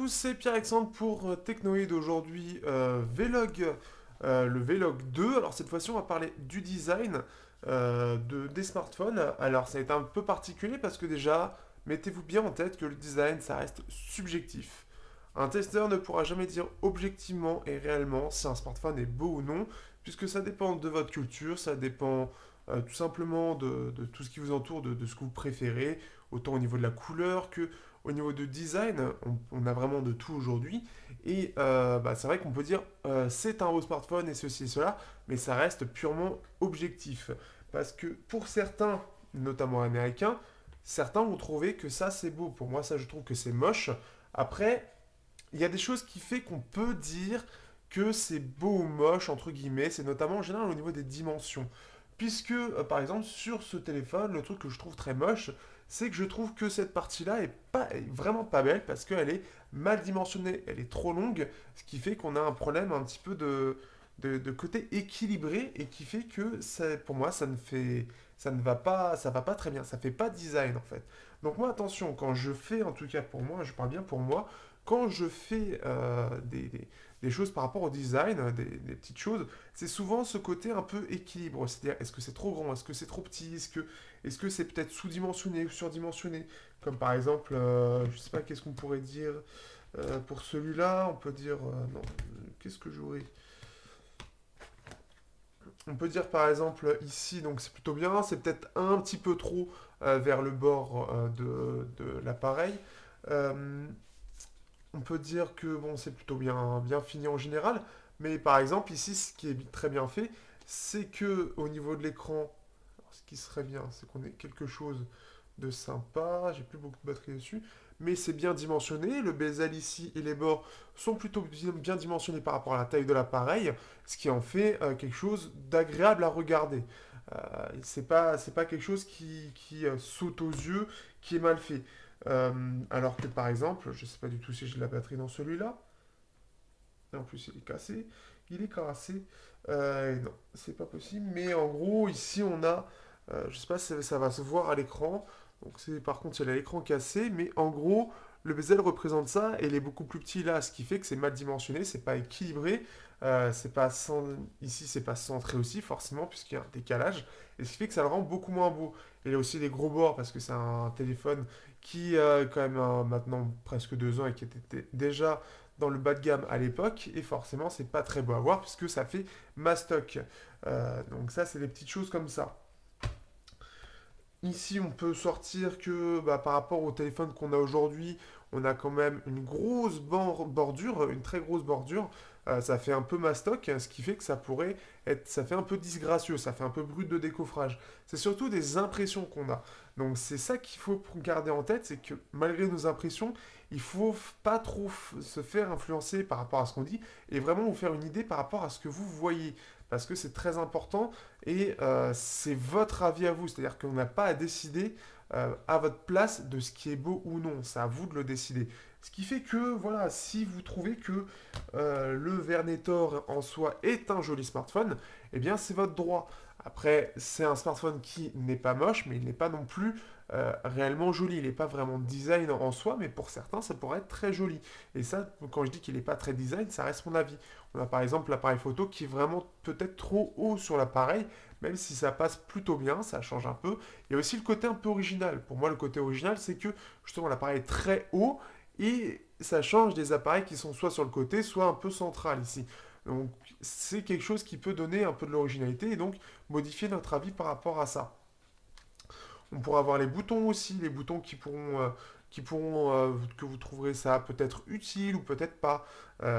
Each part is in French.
tous, c'est Pierre-Alexandre pour Technoïd aujourd'hui, le Vlog 2. Alors cette fois-ci, on va parler du design des smartphones. Alors ça va être un peu particulier parce que déjà, mettez-vous bien en tête que le design, ça reste subjectif. Un testeur ne pourra jamais dire objectivement et réellement si un smartphone est beau ou non, puisque ça dépend de votre culture, ça dépend tout simplement de tout ce qui vous entoure, de ce que vous préférez, autant au niveau de la couleur que au niveau de design. On a vraiment de tout aujourd'hui. Et c'est vrai qu'on peut dire c'est un beau smartphone et ceci et cela, mais ça reste purement objectif. Parce que pour certains, notamment américains, certains vont trouver que ça c'est beau. Pour moi, ça je trouve que c'est moche. Après, il y a des choses qui fait qu'on peut dire que c'est beau ou moche, entre guillemets. C'est notamment en général au niveau des dimensions. Puisque, par exemple, sur ce téléphone, le truc que je trouve très moche, c'est que je trouve que cette partie-là est vraiment pas belle parce qu'elle est mal dimensionnée, elle est trop longue, ce qui fait qu'on a un problème un petit peu de côté équilibré et qui fait que pour moi ça ne va pas, ça va pas très bien, ça fait pas design en fait. Donc moi attention, quand je fais, en tout cas pour moi, je parle bien pour moi, quand je fais des choses par rapport au design, des petites choses, c'est souvent ce côté un peu équilibre. C'est-à-dire, est-ce que c'est trop grand, est-ce que c'est trop petit, est-ce que c'est peut-être sous-dimensionné ou surdimensionné? Comme par exemple, je sais pas, qu'est-ce qu'on pourrait dire pour celui-là, on peut dire, non, qu'est-ce que j'aurais? On peut dire par exemple ici, donc c'est plutôt bien, c'est peut-être un petit peu trop vers le bord de l'appareil. Euh, on peut dire que bon, c'est plutôt bien fini en général, mais par exemple ici, ce qui est très bien fait, c'est que au niveau de l'écran, alors, ce qui serait bien, c'est qu'on ait quelque chose de sympa. J'ai plus beaucoup de batterie dessus, mais c'est bien dimensionné. Le bezel ici et les bords sont plutôt bien dimensionnés par rapport à la taille de l'appareil, ce qui en fait quelque chose d'agréable à regarder. C'est pas quelque chose qui saute aux yeux, qui est mal fait. Alors que par exemple, je sais pas du tout si j'ai de la batterie dans celui-là. Et en plus, il est cassé. Il est cassé. Non, c'est pas possible. Mais en gros, ici, on a. Je sais pas si ça va se voir à l'écran. Donc, par contre, il a l'écran cassé. Mais en gros, le bezel représente ça. Et il est beaucoup plus petit là. Ce qui fait que c'est mal dimensionné. C'est pas équilibré. Ici, c'est pas centré aussi, forcément, puisqu'il y a un décalage. Et ce qui fait que ça le rend beaucoup moins beau. Il a aussi des gros bords parce que c'est un téléphone qui a quand même maintenant presque 2 ans et qui était déjà dans le bas de gamme à l'époque, et forcément c'est pas très beau à voir puisque ça fait mastoc. Donc ça c'est des petites choses comme ça. Ici on peut sortir que par rapport au téléphone qu'on a aujourd'hui, on a quand même une grosse bordure, une très grosse bordure. Ça fait un peu mastoc, ce qui fait que ça fait un peu disgracieux, ça fait un peu brut de décoffrage. C'est surtout des impressions qu'on a. Donc c'est ça qu'il faut garder en tête, c'est que malgré nos impressions, il faut pas trop se faire influencer par rapport à ce qu'on dit et vraiment vous faire une idée par rapport à ce que vous voyez. Parce que c'est très important et c'est votre avis à vous. C'est-à-dire qu'on n'a pas à décider à votre place de ce qui est beau ou non. C'est à vous de le décider. Ce qui fait que, voilà, si vous trouvez que le Vernetor en soi est un joli smartphone, eh bien c'est votre droit. Après, c'est un smartphone qui n'est pas moche, mais il n'est pas non plus réellement joli. Il n'est pas vraiment design en soi, mais pour certains, ça pourrait être très joli. Et ça, quand je dis qu'il n'est pas très design, ça reste mon avis. On a par exemple l'appareil photo qui est vraiment peut-être trop haut sur l'appareil, même si ça passe plutôt bien, ça change un peu. Il y a aussi le côté un peu original. Pour moi, le côté original, c'est que justement l'appareil est très haut et ça change des appareils qui sont soit sur le côté, soit un peu central ici. Donc c'est quelque chose qui peut donner un peu de l'originalité et donc modifier notre avis par rapport à ça. On pourra avoir les boutons aussi, les boutons que vous trouverez ça peut-être utile ou peut-être pas.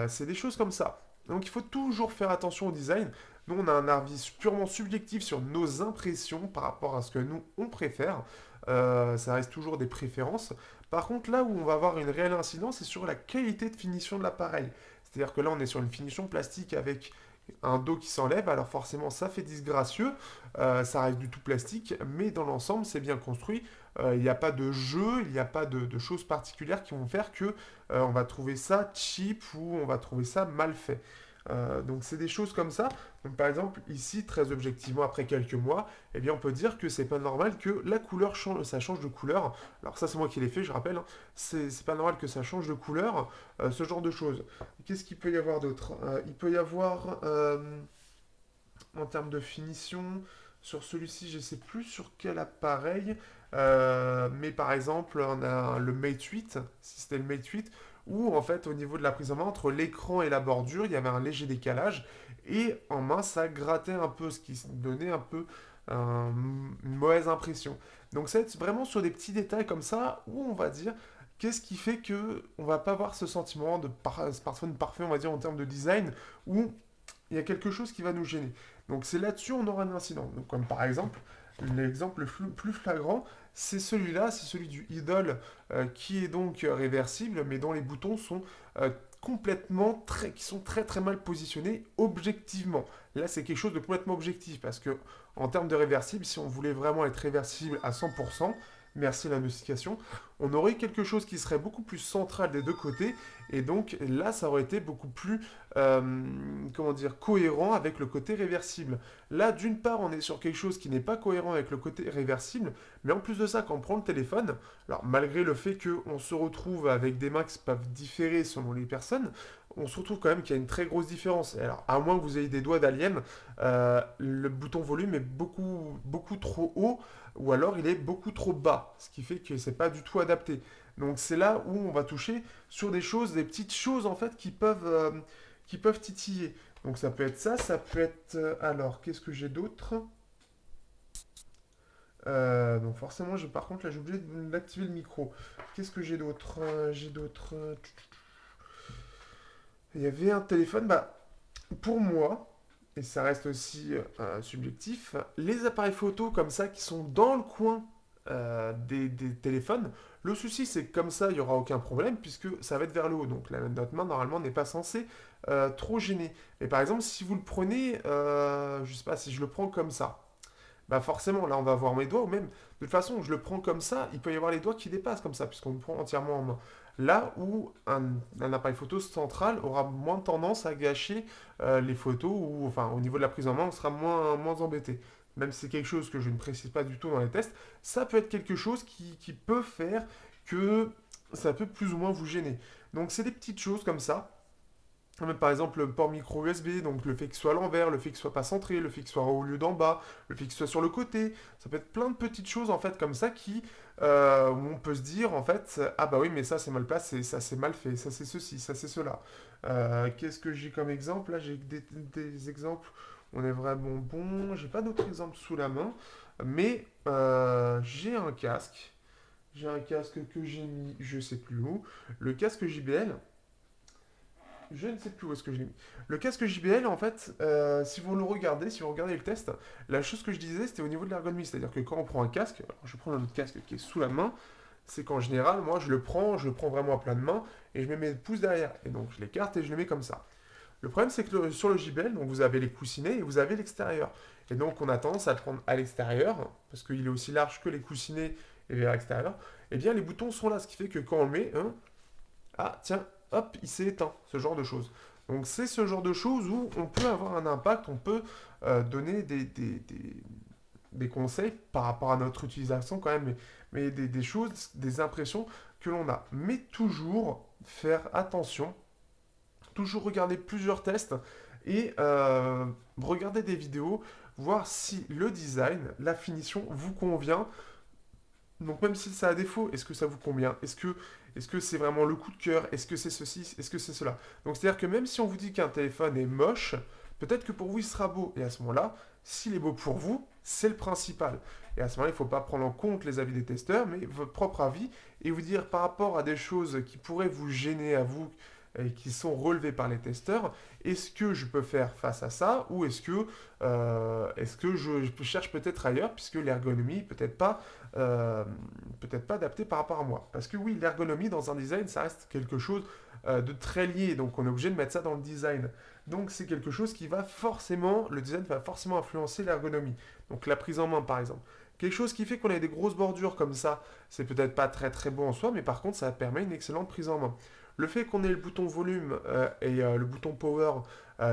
C'est des choses comme ça. Donc il faut toujours faire attention au design. Nous, on a un avis purement subjectif sur nos impressions par rapport à ce que nous, on préfère. Ça reste toujours des préférences. Par contre, là où on va avoir une réelle incidence, c'est sur la qualité de finition de l'appareil. C'est-à-dire que là, on est sur une finition plastique avec un dos qui s'enlève, alors forcément ça fait disgracieux, ça reste du tout plastique, mais dans l'ensemble c'est bien construit, il n'y a pas de jeu, il n'y a pas de choses particulières qui vont faire que on va trouver ça cheap ou on va trouver ça mal fait. Donc c'est des choses comme ça. Donc par exemple, ici, très objectivement, après quelques mois, eh bien on peut dire que c'est pas normal que la couleur change, ça change de couleur. Alors ça c'est moi qui l'ai fait, je rappelle, hein. C'est pas normal que ça change de couleur, ce genre de choses. Qu'est-ce qu'il peut y avoir d'autre? Il peut y avoir, en termes de finition, sur celui-ci, je sais plus sur quel appareil, mais par exemple, on a le Mate 8, si c'était le Mate 8, où en fait, au niveau de la prise en main, entre l'écran et la bordure, il y avait un léger décalage, et en main, ça grattait un peu, ce qui donnait un peu une mauvaise impression. Donc c'est vraiment sur des petits détails comme ça, où on va dire, qu'est-ce qui fait que on va pas avoir ce sentiment de smartphone parfait, on va dire, en termes de design, où il y a quelque chose qui va nous gêner. Donc c'est là-dessus on aura un incident. Donc comme par exemple, l'exemple le plus flagrant, c'est celui-là, c'est celui du Idol qui est donc réversible, mais dont les boutons sont complètement qui sont très très mal positionnés objectivement. Là c'est quelque chose de complètement objectif parce que en termes de réversible, si on voulait vraiment être réversible à 100%, merci la notification, on aurait quelque chose qui serait beaucoup plus central des deux côtés et donc là ça aurait été beaucoup plus comment dire, cohérent avec le côté réversible. Là, d'une part, on est sur quelque chose qui n'est pas cohérent avec le côté réversible, mais en plus de ça, quand on prend le téléphone, alors malgré le fait qu'on se retrouve avec des mains qui peuvent différer selon les personnes, on se retrouve quand même qu'il y a une très grosse différence. Alors, à moins que vous ayez des doigts d'alien, le bouton volume est beaucoup trop haut, ou alors il est beaucoup trop bas, ce qui fait que c'est pas du tout adapté. Donc c'est là où on va toucher sur des choses, des petites choses en fait qui peuvent titiller. Donc ça peut être ça, ça peut être... alors, qu'est-ce que j'ai d'autre? Donc forcément, par contre, là, j'ai oublié d'activer le micro. Qu'est-ce que j'ai d'autre? J'ai d'autres... Il y avait un téléphone, bah, pour moi, et ça reste aussi subjectif, les appareils photo comme ça qui sont dans le coin des téléphones, le souci c'est que comme ça il n'y aura aucun problème puisque ça va être vers le haut. Donc notre main normalement n'est pas censée trop gêner. Mais par exemple si vous le prenez, je sais pas si je le prends comme ça, bah forcément là on va voir mes doigts ou même de toute façon je le prends comme ça, il peut y avoir les doigts qui dépassent comme ça puisqu'on le prend entièrement en main. Là où un appareil photo central aura moins tendance à gâcher les photos ou enfin au niveau de la prise en main on sera moins embêté. Même si c'est quelque chose que je ne précise pas du tout dans les tests, ça peut être quelque chose qui peut faire que ça peut plus ou moins vous gêner. Donc c'est des petites choses comme ça. Même par exemple le port micro USB, donc le fait qu'il soit à l'envers, le fait qu'il soit pas centré, le fait qu'il soit au lieu d'en bas, le fait qu'il soit sur le côté, ça peut être plein de petites choses en fait comme ça où on peut se dire en fait ah bah oui mais ça c'est mal placé, ça c'est mal fait, ça c'est ceci, ça c'est cela. Qu'est-ce que j'ai comme exemple? Là j'ai des exemples, on est vraiment bon, j'ai pas d'autres exemples sous la main, mais j'ai un casque que j'ai mis je sais plus où, le casque JBL. Je ne sais plus où est-ce que je l'ai mis. Le casque JBL, en fait, si vous le regardez, si vous regardez le test, la chose que je disais, c'était au niveau de l'ergonomie. C'est-à-dire que quand on prend un casque, alors je prends un autre casque qui est sous la main, c'est qu'en général, moi, je le prends vraiment à pleine main et je mets mes pouces derrière. Et donc, je l'écarte et je le mets comme ça. Le problème, c'est que sur le JBL, donc, vous avez les coussinets et vous avez l'extérieur. Et donc, on a tendance à le prendre à l'extérieur, parce qu'il est aussi large que les coussinets et vers l'extérieur. Et bien, les boutons sont là, ce qui fait que quand on le met, hein, ah, tiens, hop, il s'est éteint, ce genre de choses. Donc c'est ce genre de choses où on peut avoir un impact, on peut donner des conseils par rapport à notre utilisation quand même, mais des choses, des impressions que l'on a. Mais toujours faire attention, toujours regarder plusieurs tests et regarder des vidéos, voir si le design, la finition vous convient. Donc même si ça a défaut, est-ce que ça vous convient? Est-ce que c'est vraiment le coup de cœur? Est-ce que c'est ceci? Est-ce que c'est cela? Donc c'est-à-dire que même si on vous dit qu'un téléphone est moche, peut-être que pour vous il sera beau. Et à ce moment-là, s'il est beau pour vous, c'est le principal. Et à ce moment-là, il ne faut pas prendre en compte les avis des testeurs, mais votre propre avis, et vous dire par rapport à des choses qui pourraient vous gêner à vous et qui sont relevées par les testeurs, est-ce que je peux faire face à ça ou est-ce que je cherche peut-être ailleurs puisque l'ergonomie peut-être pas adaptée par rapport à moi. Parce que oui, l'ergonomie dans un design, ça reste quelque chose de très lié, donc on est obligé de mettre ça dans le design. Donc c'est quelque chose qui va forcément, le design va forcément influencer l'ergonomie. Donc la prise en main par exemple. Quelque chose qui fait qu'on a des grosses bordures comme ça, c'est peut-être pas très très beau en soi, mais par contre ça permet une excellente prise en main. Le fait qu'on ait le bouton volume et le bouton power,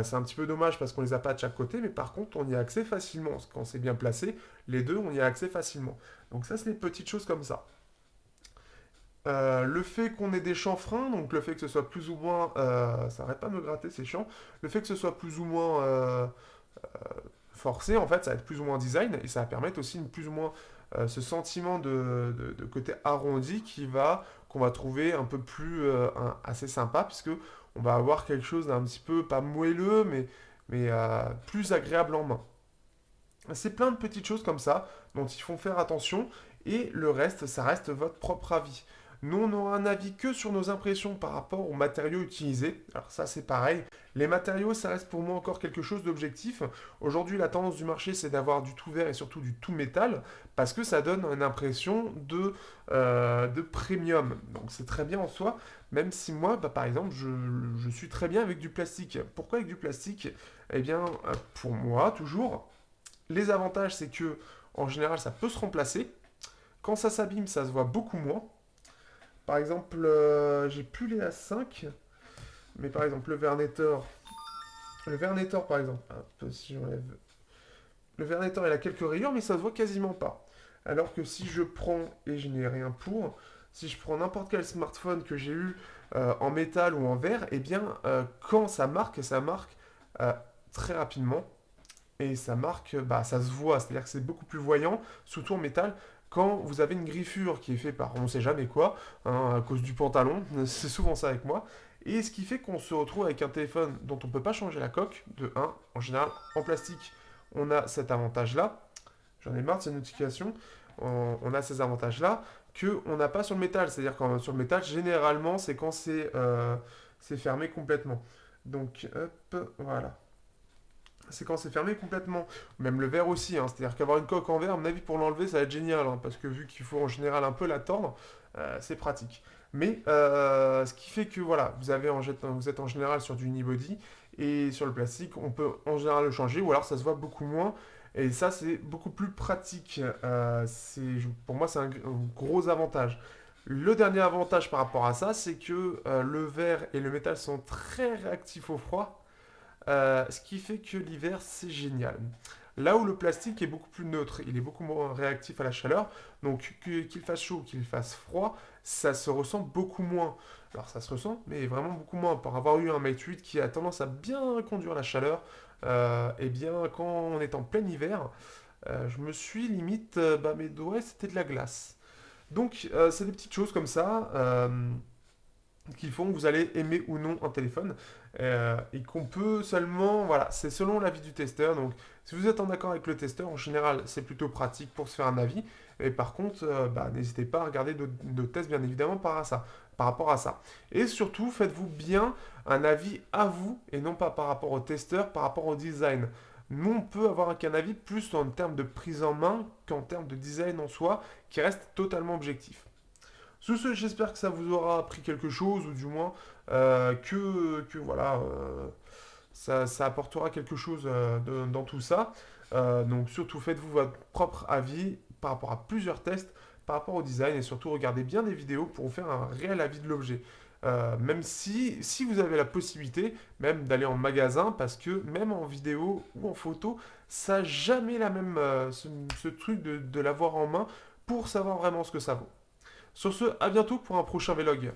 c'est un petit peu dommage parce qu'on les a pas de chaque côté, mais par contre, on y a accès facilement. Quand c'est bien placé, les deux, on y a accès facilement. Donc ça, c'est des petites choses comme ça. Le fait qu'on ait des chanfreins, donc le fait que ce soit plus ou moins, ça arrête pas de me gratter, c'est chiant. Le fait que ce soit plus ou moins forcé, en fait, ça va être plus ou moins design et ça va permettre aussi une plus ou moins ce sentiment de côté arrondi qu'on va trouver un peu plus assez sympa puisque on va avoir quelque chose d'un petit peu pas moelleux mais plus agréable en main. C'est plein de petites choses comme ça dont il faut faire attention et le reste, ça reste votre propre avis. Nous, on aura un avis que sur nos impressions par rapport aux matériaux utilisés. Alors ça, c'est pareil. Les matériaux, ça reste pour moi encore quelque chose d'objectif. Aujourd'hui, la tendance du marché, c'est d'avoir du tout verre et surtout du tout métal parce que ça donne une impression de premium. Donc c'est très bien en soi, même si moi, bah, par exemple, je suis très bien avec du plastique. Pourquoi avec du plastique? Eh bien, pour moi, toujours, les avantages, c'est que en général, ça peut se remplacer. Quand ça s'abîme, ça se voit beaucoup moins. Par exemple, j'ai plus les A5, mais par exemple, le Vernetor par exemple, hop, si j'enlève. Le Vernetor, il a quelques rayures, mais ça se voit quasiment pas. Alors que si je prends, et je n'ai rien pour, si je prends n'importe quel smartphone que j'ai eu en métal ou en verre, eh bien, quand ça marque euh, très rapidement. Et ça marque, bah, ça se voit, c'est-à-dire que c'est beaucoup plus voyant, surtout en métal, quand vous avez une griffure qui est faite par on ne sait jamais quoi, hein, à cause du pantalon, c'est souvent ça avec moi, et ce qui fait qu'on se retrouve avec un téléphone dont on ne peut pas changer la coque, de un, en général, en plastique, on a cet avantage-là, j'en ai marre de ces notifications, on a ces avantages-là, qu'on n'a pas sur le métal, c'est-à-dire que sur le métal, généralement, c'est quand c'est fermé complètement. Donc, hop, voilà. C'est quand c'est fermé complètement. Même le verre aussi, hein. C'est-à-dire qu'avoir une coque en verre, à mon avis, pour l'enlever, ça va être génial, hein, parce que vu qu'il faut en général un peu la tordre, c'est pratique. Mais ce qui fait que voilà, vous êtes en général sur du unibody et sur le plastique, on peut en général le changer, ou alors ça se voit beaucoup moins. Et ça, c'est beaucoup plus pratique. Pour moi, c'est un gros avantage. Le dernier avantage par rapport à ça, c'est que le verre et le métal sont très réactifs au froid. Ce qui fait que l'hiver, c'est génial. Là où le plastique est beaucoup plus neutre, il est beaucoup moins réactif à la chaleur, donc qu'il fasse chaud ou qu'il fasse froid, ça se ressent beaucoup moins. Alors ça se ressent, mais vraiment beaucoup moins. Pour avoir eu un Mate 8 qui a tendance à bien conduire la chaleur, et bien quand on est en plein hiver, je me suis limite, bah, mes doigts c'était de la glace. Donc c'est des petites choses comme ça. Qui font que vous allez aimer ou non un téléphone et qu'on peut seulement, voilà, c'est selon l'avis du testeur. Donc, si vous êtes en accord avec le testeur, en général, c'est plutôt pratique pour se faire un avis. Et par contre, bah, n'hésitez pas à regarder d'autres tests, bien évidemment, par rapport à ça. Et surtout, faites-vous bien un avis à vous et non pas par rapport au testeur, par rapport au design. Nous, on peut avoir qu'un avis plus en termes de prise en main qu'en termes de design en soi, qui reste totalement objectif. Sur ce, j'espère que ça vous aura appris quelque chose, ou du moins que voilà, ça apportera quelque chose dans tout ça. Donc surtout, faites-vous votre propre avis par rapport à plusieurs tests, par rapport au design, et surtout regardez bien des vidéos pour vous faire un réel avis de l'objet. Même si vous avez la possibilité, même d'aller en magasin, parce que même en vidéo ou en photo, ça n'a jamais la même, ce truc de l'avoir en main pour savoir vraiment ce que ça vaut. Sur ce, à bientôt pour un prochain vlog.